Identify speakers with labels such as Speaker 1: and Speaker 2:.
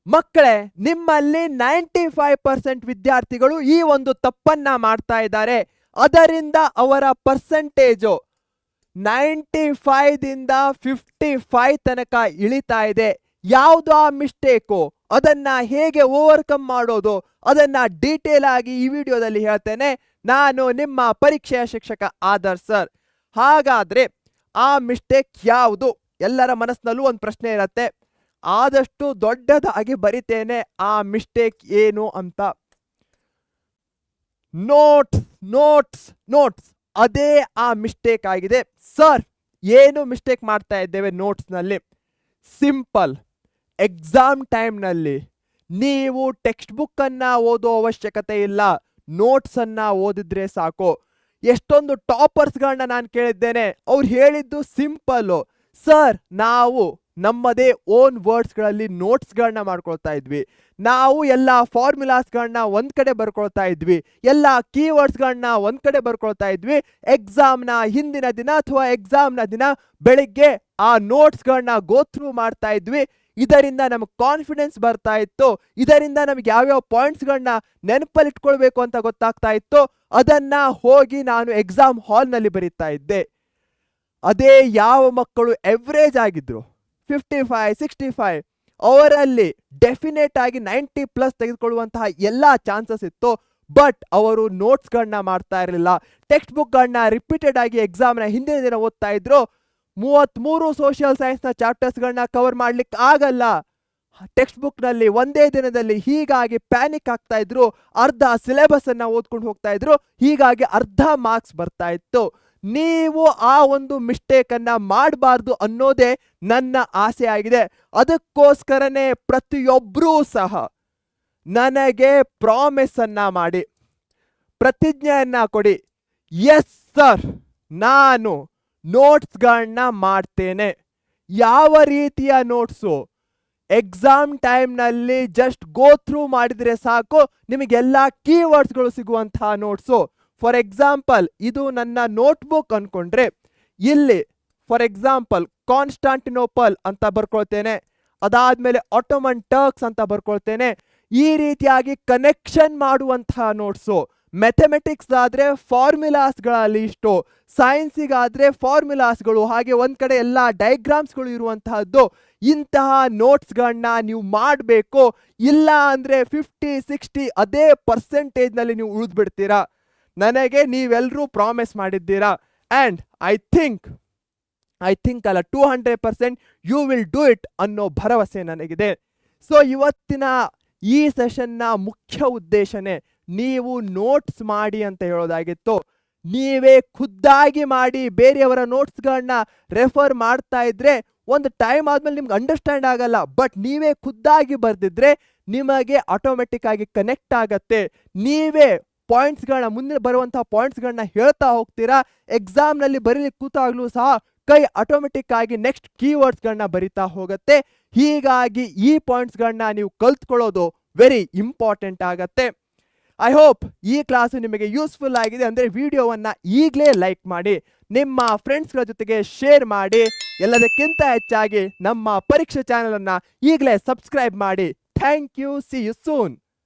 Speaker 1: ಮಕ್ಕಳೇ, ನಿಮ್ಮಲ್ಲಿ 95% ವಿದ್ಯಾರ್ಥಿಗಳು ಈ ಒಂದು ತಪ್ಪನ್ನ ಮಾಡ್ತಾ ಇದ್ದಾರೆ. ಅದರಿಂದ ಅವರ ಪರ್ಸೆಂಟೇಜು 95 ದಿಂದ 55 ತನಕ ಇಳಿತಾ ಇದೆ. ಯಾವುದು ಆ ಮಿಸ್ಟೇಕು, ಅದನ್ನ ಹೇಗೆ ಓವರ್ಕಮ್ ಮಾಡೋದು, ಅದನ್ನ ಡೀಟೇಲ್ ಆಗಿ ಈ ವಿಡಿಯೋದಲ್ಲಿ ಹೇಳ್ತೇನೆ. ನಾನು ನಿಮ್ಮ ಪರೀಕ್ಷೆಯ ಶಿಕ್ಷಕ ಆದರ್ಶ್ ಸರ್. ಹಾಗಾದ್ರೆ ಆ ಮಿಸ್ಟೇಕ್ ಯಾವುದು? ಎಲ್ಲರ ಮನಸ್ಸಿನಲ್ಲೂ ಒಂದು ಪ್ರಶ್ನೆ ಇರತ್ತೆ. ಆದಷ್ಟು ದೊಡ್ಡದಾಗಿ ಬರಿತೇನೆ ಆ ಮಿಸ್ಟೇಕ್ ಏನು ಅಂತ. ನೋಟ್ಸ್ ನೋಟ್ಸ್ ನೋಟ್ಸ್, ಅದೇ ಆ ಮಿಸ್ಟೇಕ್ ಆಗಿದೆ. ಸರ್, ಏನು ಮಿಸ್ಟೇಕ್ ಮಾಡ್ತಾ ಇದ್ದೇವೆ ನೋಟ್ಸ್ನಲ್ಲಿ? ಸಿಂಪಲ್. ಎಕ್ಸಾಮ್ ಟೈಮ್ನಲ್ಲಿ ನೀವು ಟೆಕ್ಸ್ಟ್ ಬುಕ್ ಅನ್ನ ಓದೋ ಅವಶ್ಯಕತೆ ಇಲ್ಲ, ನೋಟ್ಸ್ ಅನ್ನ ಓದಿದ್ರೆ ಸಾಕು. ಎಷ್ಟೊಂದು ಟಾಪರ್ಸ್ಗಳನ್ನ ನಾನು ಕೇಳಿದ್ದೇನೆ, ಅವ್ರು ಹೇಳಿದ್ದು ಸಿಂಪಲ್ಲು. ಸರ್, ನಾವು ನಮ್ಮದೇ ಓನ್ ವರ್ಡ್ಸ್ಗಳಲ್ಲಿ ನೋಟ್ಸ್ಗಳನ್ನ ಮಾಡ್ಕೊಳ್ತಾ ಇದ್ವಿ, ನಾವು ಎಲ್ಲ ಫಾರ್ಮುಲಾಸ್ಗಳನ್ನ ಒಂದ್ ಕಡೆ ಬರ್ಕೊಳ್ತಾ ಇದ್ವಿ, ಎಲ್ಲ ಕೀವರ್ಡ್ಸ್ಗಳನ್ನ ಒಂದ್ ಕಡೆ ಬರ್ಕೊಳ್ತಾ ಇದ್ವಿ. ಎಕ್ಸಾಮ್ನ ಹಿಂದಿನ ದಿನ ಅಥವಾ ಎಕ್ಸಾಮ್ನ ದಿನ ಬೆಳಿಗ್ಗೆ ಆ ನೋಟ್ಸ್ಗಳನ್ನ ಗೋ ಥ್ರೂ ಮಾಡ್ತಾ ಇದ್ವಿ. ಇದರಿಂದ ನಮಗೆ ಕಾನ್ಫಿಡೆನ್ಸ್ ಬರ್ತಾ ಇತ್ತು, ಇದರಿಂದ ನಮಗೆ ಯಾವ್ಯಾವ ಪಾಯಿಂಟ್ಸ್ಗಳನ್ನ ನೆನಪಲ್ಲಿ ಇಟ್ಕೊಳ್ಬೇಕು ಅಂತ ಗೊತ್ತಾಗ್ತಾ ಇತ್ತು. ಅದನ್ನ ಹೋಗಿ ನಾನು ಎಕ್ಸಾಮ್ ಹಾಲ್ನಲ್ಲಿ ಬರೀತಾ ಇದ್ದೆ. ಅದೇ ಯಾವ ಮಕ್ಕಳು ಎವ್ರೇಜ್ ಆಗಿದ್ರು 55, 65, ಅವರಲ್ಲಿ ಡೆಫಿನೆಟ್ ಆಗಿ 90+ ತೆಗೆದುಕೊಳ್ಳುವಂತಹ ಎಲ್ಲ ಚಾನ್ಸಸ್ ಇತ್ತು. ಬಟ್ ಅವರು ನೋಟ್ಸ್ಗಳನ್ನ ಮಾಡ್ತಾ ಇರಲಿಲ್ಲ, ಟೆಕ್ಸ್ಟ್ ಬುಕ್ಗಳನ್ನ ರಿಪೀಟೆಡ್ ಆಗಿ ಎಕ್ಸಾಮ್ನ ಹಿಂದಿನ ದಿನ ಓದ್ತಾ ಇದ್ರು. 33 ಸೋಷಿಯಲ್ ಸೈನ್ಸ್ನ ಚಾಪ್ಟರ್ಸ್ಗಳನ್ನ ಕವರ್ ಮಾಡ್ಲಿಕ್ಕೆ ಆಗಲ್ಲ ಟೆಕ್ಸ್ಟ್ ಬುಕ್ನಲ್ಲಿ ಒಂದೇ ದಿನದಲ್ಲಿ. ಹೀಗಾಗಿ ಪ್ಯಾನಿಕ್ ಆಗ್ತಾ ಇದ್ರು, ಅರ್ಧ ಸಿಲೆಬಸ್ ಅನ್ನ ಓದ್ಕೊಂಡು ಹೋಗ್ತಾ ಇದ್ರು, ಹೀಗಾಗಿ ಅರ್ಧ ಮಾರ್ಕ್ಸ್ ಬರ್ತಾ ಇತ್ತು. ನೀವು ಆ ಒಂದು ಮಿಸ್ಟೇಕ್ ಅನ್ನ ಮಾಡಬಾರ್ದು ಅನ್ನೋದೇ ನನ್ನ ಆಸೆ ಆಗಿದೆ. ಅದಕ್ಕೋಸ್ಕರನೇ ಪ್ರತಿಯೊಬ್ಬರೂ ಸಹ ನನಗೆ ಪ್ರಾಮಿಸ್ ಅನ್ನ ಮಾಡಿ, ಪ್ರತಿಜ್ಞೆಯನ್ನ ಕೊಡಿ. ಎಸ್ ಸರ್, ನಾನು ನೋಟ್ಸ್ಗಳನ್ನ ಮಾಡ್ತೇನೆ. ಯಾವ ರೀತಿಯ ನೋಟ್ಸು? ಎಕ್ಸಾಮ್ ಟೈಮ್ನಲ್ಲಿ ಜಸ್ಟ್ ಗೋ ಥ್ರೂ ಮಾಡಿದ್ರೆ ಸಾಕು, ನಿಮಗೆಲ್ಲ ಕೀವರ್ಡ್ಸ್ಗಳು ಸಿಗುವಂತಹ ನೋಟ್ಸು. ಫಾರ್ ಎಕ್ಸಾಂಪಲ್, ಇದು ನನ್ನ ನೋಟ್ಬುಕ್ ಅನ್ಕೊಂಡ್ರೆ ಇಲ್ಲಿ ಫಾರ್ ಎಕ್ಸಾಂಪಲ್ ಕಾನ್ಸ್ಟಾಂಟಿನೋಪಲ್ ಅಂತ ಬರ್ಕೊಳ್ತೇನೆ, ಅದಾದ್ಮೇಲೆ ಆಟೋಮನ್ ಟರ್ಕ್ಸ್ ಅಂತ ಬರ್ಕೊಳ್ತೇನೆ. ಈ ರೀತಿಯಾಗಿ ಕನೆಕ್ಷನ್ ಮಾಡುವಂತಹ ನೋಟ್ಸು. ಮ್ಯಾಥಮೆಟಿಕ್ಸ್ ಆದ್ರೆ ಫಾರ್ಮುಲಾಸ್ಗಳಲ್ಲಿ ಇಷ್ಟು, ಸೈನ್ಸಿಗಾದ್ರೆ ಫಾರ್ಮುಲಾಸ್ಗಳು, ಹಾಗೆ ಒಂದ್ ಕಡೆ ಎಲ್ಲ ಡೈಗ್ರಾಮ್ಸ್ಗಳು ಇರುವಂತಹದ್ದು. ಇಂತಹ ನೋಟ್ಸ್ಗಳನ್ನ ನೀವು ಮಾಡಬೇಕು. ಇಲ್ಲ ಅಂದ್ರೆ 50, 60 ಅದೇ ಪರ್ಸೆಂಟೇಜ್ನಲ್ಲಿ ನೀವು ಉಳಿದ್ಬಿಡ್ತೀರಾ. ನನಗೆ ನೀವೆಲ್ಲರೂ ಪ್ರಾಮಿಸ್ ಮಾಡಿದ್ದೀರಾ. ಆ್ಯಂಡ್ ಐ ಥಿಂಕ್ ಅಲ್ಲ, 200% ಯು ವಿಲ್ ಡೂ ಇಟ್ ಅನ್ನೋ ಭರವಸೆ ನನಗಿದೆ. ಸೊ ಇವತ್ತಿನ ಈ ಸೆಷನ್ನ ಮುಖ್ಯ ಉದ್ದೇಶನೇ ನೀವು ನೋಟ್ಸ್ ಮಾಡಿ ಅಂತ ಹೇಳೋದಾಗಿತ್ತು. ನೀವೇ ಖುದ್ದಾಗಿ ಮಾಡಿ, ಬೇರೆಯವರ ನೋಟ್ಸ್ಗಳನ್ನ ರೆಫರ್ ಮಾಡ್ತಾ ಇದ್ರೆ ಒಂದು ಟೈಮ್ ಆದ್ಮೇಲೆ ನಿಮ್ಗೆ ಅಂಡರ್ಸ್ಟ್ಯಾಂಡ್ ಆಗಲ್ಲ. ಬಟ್ ನೀವೇ ಖುದ್ದಾಗಿ ಬರ್ದಿದ್ರೆ ನಿಮಗೆ ಆಟೋಮೆಟಿಕ್ ಆಗಿ ಕನೆಕ್ಟ್ ಆಗತ್ತೆ. ನೀವೇ ಪಾಯಿಂಟ್ಸ್ಗಳನ್ನ, ಮುಂದೆ ಬರುವಂತಹ ಪಾಯಿಂಟ್ಸ್ಗಳನ್ನ ಹೇಳ್ತಾ ಹೋಗ್ತೀರಾ. ಎಕ್ಸಾಮ್ನಲ್ಲಿ ಬರೀಲಿಕ್ಕೆ ಕೂತಾಗ್ಲೂ ಸಹ ಕೈ ಆಟೋಮೆಟಿಕ್ ಆಗಿ ನೆಕ್ಸ್ಟ್ ಕೀವರ್ಡ್ಸ್ಗಳನ್ನ ಬರಿತಾ ಹೋಗುತ್ತೆ. ಹೀಗಾಗಿ ಈ ಪಾಯಿಂಟ್ಸ್ಗಳನ್ನ ನೀವು ಕಲ್ತ್ಕೊಳ್ಳೋದು ವೆರಿ ಇಂಪಾರ್ಟೆಂಟ್ ಆಗತ್ತೆ. ಐ ಹೋಪ್ ಈ ಕ್ಲಾಸು ನಿಮಗೆ ಯೂಸ್ಫುಲ್ ಆಗಿದೆ ಅಂದರೆ ವಿಡಿಯೋವನ್ನು ಈಗಲೇ ಲೈಕ್ ಮಾಡಿ, ನಿಮ್ಮ ಫ್ರೆಂಡ್ಸ್ಗಳ ಜೊತೆಗೆ ಶೇರ್ ಮಾಡಿ. ಎಲ್ಲದಕ್ಕಿಂತ ಹೆಚ್ಚಾಗಿ ನಮ್ಮ ಪರೀಕ್ಷೆ ಚಾನಲನ್ನು ಈಗಲೇ ಸಬ್ಸ್ಕ್ರೈಬ್ ಮಾಡಿ. Thank you. See you soon.